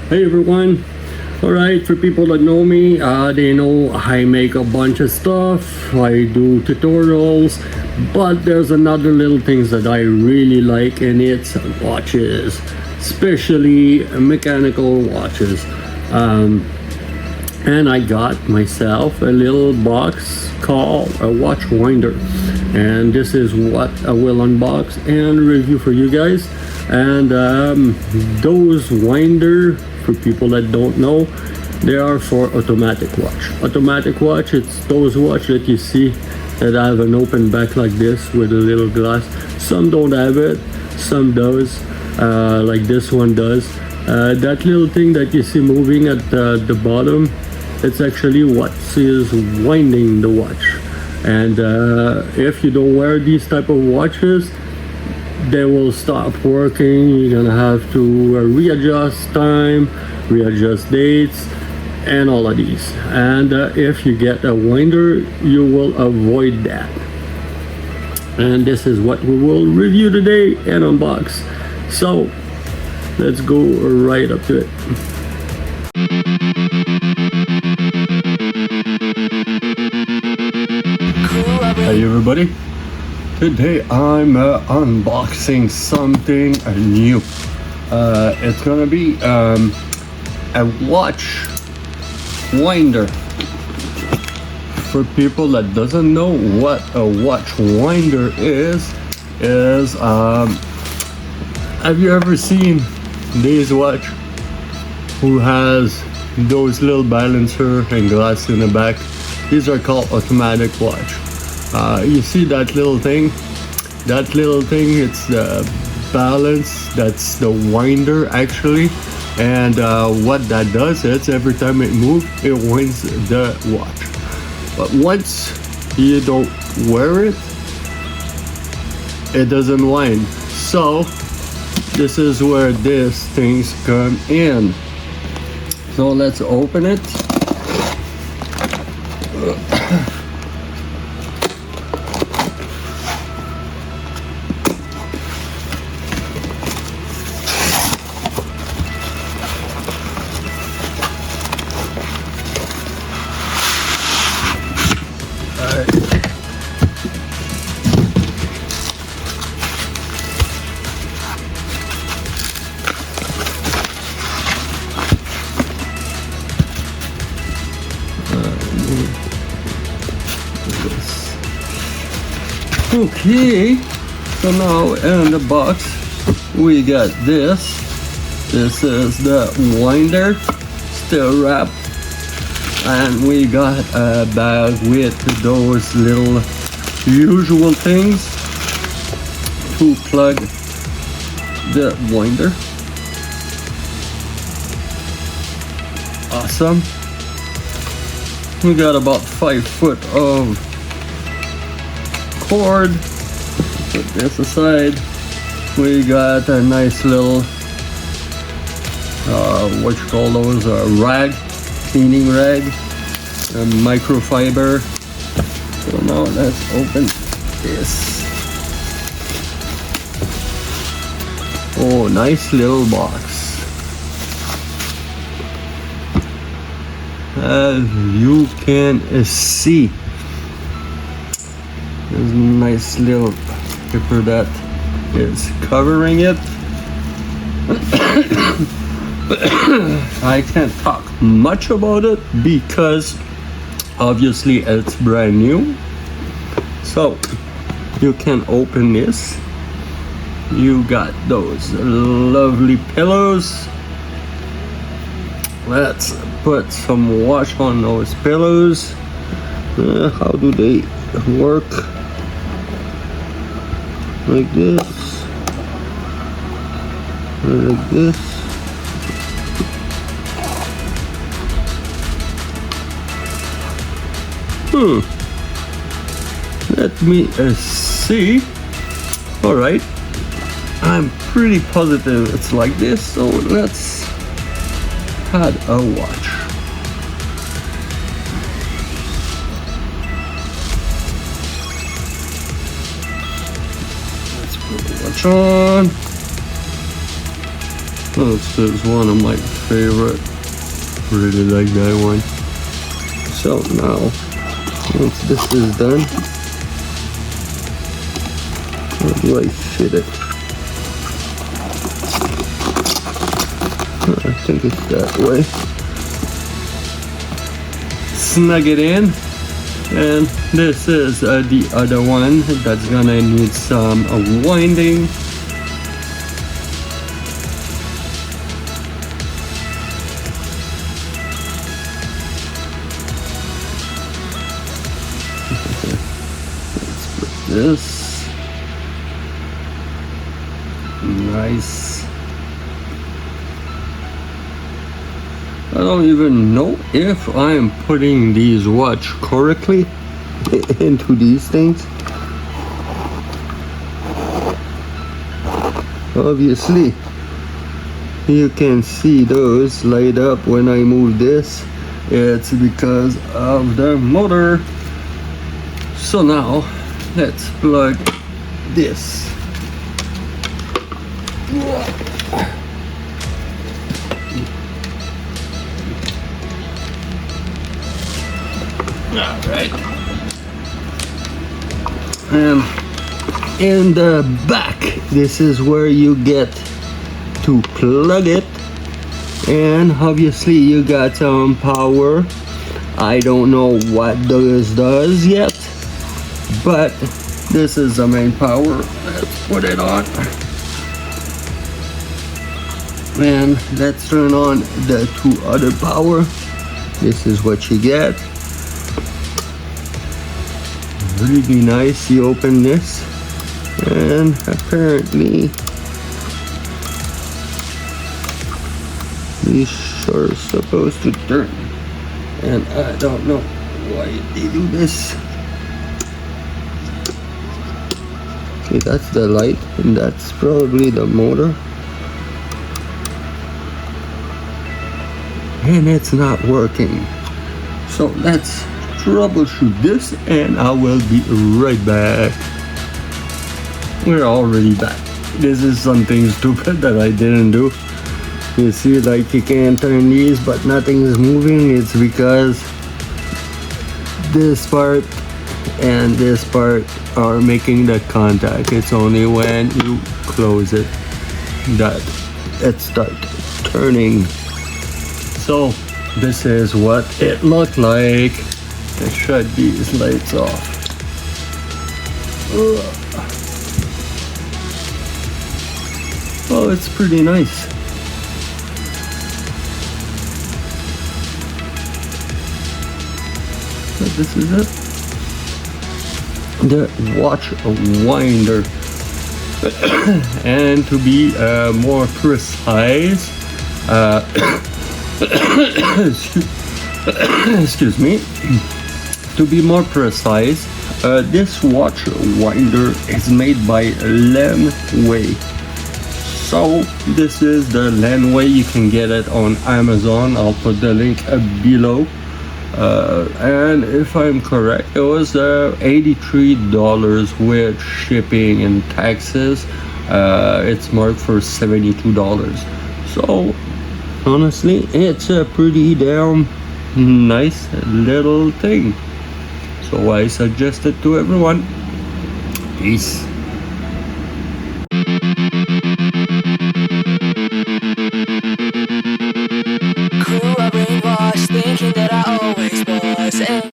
Hey everyone. Alright, for people that know me, they know I make a bunch of stuff. I do tutorials, but there's another little things that I really like, and it's watches, especially mechanical watches. And I got myself a little box called a watch winder, and this is what I will unbox and review for you guys. And those winder, for people that don't know, they are for automatic watch. Automatic watch, it's those watch that you see that have an open back like this with a little glass. Some don't have it, some does, like this one does. That little thing that you see moving at the bottom, it's actually what is winding the watch. And if you don't wear these type of watches, they will stop working. You're gonna have to readjust time, readjust dates, and all of these. And if you get a winder, you will avoid that. And this is what we will review today and unbox. So let's go right up to it. Hey everybody, today I'm unboxing something new. It's gonna be a watch winder. For people that doesn't know what a watch winder is have you ever seen this watch who has those little balancer and glass in the back? These are called automatic watch. You see that little thing? That little thing, it's the balance, that's the winder actually. And what that does is every time it moves, it winds the watch. But once you don't wear it, it doesn't wind. So this is where these things come in. So let's open it. Okay, so now in the box we got this. This is the winder, still wrapped, and we got a bag with those little usual things to plug the winder. Awesome. We got about 5 foot of cord. Put this aside. We got a nice little what you call those, rag, cleaning rag, a microfiber. So now let's open this. Oh, nice little box. As you can see, there's a nice little paper that is covering it. I can't talk much about it because obviously it's brand new. So you can open this. You got those lovely pillows. Let's put some wash on those pillows. How do they work? Like this, like this. Let me see. All right, I'm pretty positive it's like this, so let's add a watch. Let's put the watch on. This is one of my favorite. Really like that one. So now, once this is done, how do I fit it? I think it's that way. Snug it in. And this is the other one that's gonna need some winding. Let's put this. Nice. I don't even know if I'm putting these watch correctly into these things. Obviously, you can see those light up when I move this. It's because of the motor. So now, let's plug this. Alright. And in the back, this is where you get to plug it. And obviously you got some power. I don't know what this does yet, but this is the main power. Let's put it on. And let's turn on the two other power. This is what you get. Really nice. You open this, and apparently these are supposed to turn, and I don't know why they do this. Okay, that's the light, and that's probably the motor. And it's not working. So let's troubleshoot this, and I will be right back. We're already back. This is something stupid that I didn't do. You see, like, you can't turn these but nothing is moving. It's because this part and this part are making the contact. It's only when you close it that it starts turning. So this is what it looked like. Let's shut these lights off. Oh, it's pretty nice. So this is it. The watch winder. And to be more precise, excuse me. To be more precise, this watch winder is made by LENWAY. So this is the LENWAY. You can get it on Amazon. I'll put the link below. And if I'm correct, it was $83 with shipping and taxes. It's marked for $72. So honestly, it's a pretty damn nice little thing. So I suggest it to everyone. Peace.